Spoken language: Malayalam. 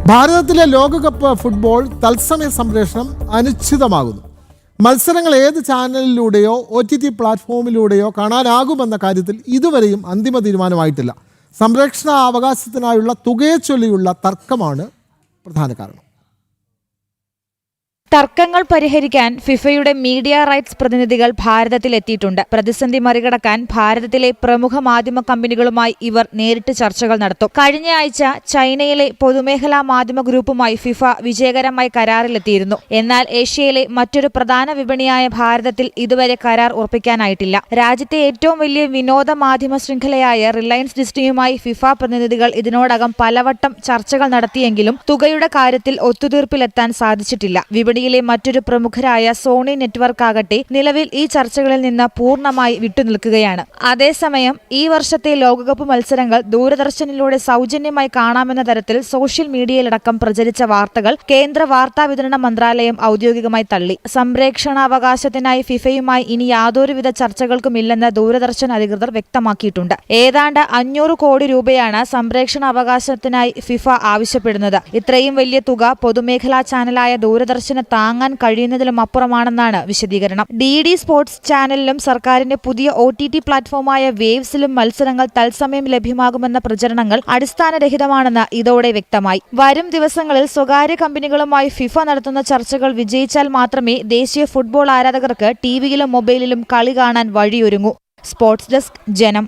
ഭാരതത്തിലെ ലോകകപ്പ് ഫുട്ബോൾ തത്സമയ സംപ്രേഷണം അനിശ്ചിതമാകുന്നു. മത്സരങ്ങൾ ഏത് ചാനലിലൂടെയോ OTT പ്ലാറ്റ്ഫോമിലൂടെയോ കാണാനാകുമെന്ന കാര്യത്തിൽ ഇതുവരെയും അന്തിമ തീരുമാനമായിട്ടില്ല. സംരക്ഷണ അവകാശത്തിനായുള്ള തുകയെ ചൊല്ലിയുള്ള തർക്കമാണ് പ്രധാന കാരണം. തർക്കങ്ങൾ പരിഹരിക്കാൻ ഫിഫയുടെ മീഡിയ റൈറ്റ്സ് പ്രതിനിധികൾ ഭാരതത്തിലെത്തിയിട്ടുണ്ട്. പ്രതിസന്ധി മറികടക്കാൻ ഭാരതത്തിലെ പ്രമുഖ മാധ്യമ കമ്പനികളുമായി ഇവർ നേരിട്ട് ചർച്ചകൾ നടത്തും. കഴിഞ്ഞ ആഴ്ച ചൈനയിലെ പൊതുമേഖലാ മാധ്യമ ഗ്രൂപ്പുമായി ഫിഫ വിജയകരമായി കരാറിലെത്തിയിരുന്നു. എന്നാൽ ഏഷ്യയിലെ മറ്റൊരു പ്രധാന വിപണിയായ ഭാരതത്തിൽ ഇതുവരെ കരാർ ഉറപ്പിക്കാനായിട്ടില്ല. രാജ്യത്തെ ഏറ്റവും വലിയ വിനോദ മാധ്യമ ശൃംഖലയായ റിലയൻസ് ഡിസ്നിയുമായി ഫിഫ പ്രതിനിധികൾ ഇതിനോടകം പലവട്ടം ചർച്ചകൾ നടത്തിയെങ്കിലും തുകയുടെ കാര്യത്തിൽ ഒത്തുതീർപ്പിലെത്താൻ സാധിച്ചിട്ടില്ല. വിപണിയിലെ മറ്റൊരു പ്രമുഖരായ സോണി നെറ്റ്വർക്ക് ആകട്ടെ നിലവിൽ ഈ ചർച്ചകളിൽ നിന്ന് പൂർണ്ണമായി വിട്ടുനിൽക്കുകയാണ്. അതേസമയം ഈ വർഷത്തെ ലോകകപ്പ് മത്സരങ്ങൾ ദൂരദർശനിലൂടെ സൗജന്യമായി കാണാമെന്ന തരത്തിൽ സോഷ്യൽ മീഡിയയിലടക്കം പ്രചരിച്ച വാർത്തകൾ കേന്ദ്ര വാർത്താ വിതരണ മന്ത്രാലയം ഔദ്യോഗികമായി തള്ളി. സംപ്രേക്ഷണാവകാശത്തിനായി ഫിഫയുമായി ഇനി യാതൊരുവിധ ചർച്ചകൾക്കുമില്ലെന്ന് ദൂരദർശൻ അധികൃതർ വ്യക്തമാക്കിയിട്ടുണ്ട്. ഏതാണ്ട് 500 കോടി രൂപയാണ് സംപ്രേക്ഷണ അവകാശത്തിനായി ഫിഫ ആവശ്യപ്പെടുന്നത്. ഇത്രയും വലിയ തുക പൊതുമേഖലാ ചാനലായ ദൂരദർശന് താങ്ങാൻ കഴിയുന്നതിലും അപ്പുറമാണെന്നാണ് വിശദീകരണം. DD സ്പോർട്സ് ചാനലിലും സർക്കാരിന്റെ പുതിയ OTT പ്ലാറ്റ്ഫോമായ വേവ്സിലും മത്സരങ്ങൾ തത്സമയം ലഭ്യമാകുമെന്ന പ്രചരണങ്ങൾ അടിസ്ഥാനരഹിതമാണെന്ന് ഇതോടെ വ്യക്തമായി. വരും ദിവസങ്ങളിൽ സ്വകാര്യ കമ്പനികളുമായി ഫിഫ നടത്തുന്ന ചർച്ചകൾ വിജയിച്ചാൽ മാത്രമേ ദേശീയ ഫുട്ബോൾ ആരാധകർക്ക് ടിവിയിലും മൊബൈലിലും കളി കാണാൻ വഴിയൊരുങ്ങൂ. സ്പോർട്സ് ഡെസ്ക്, ജനം.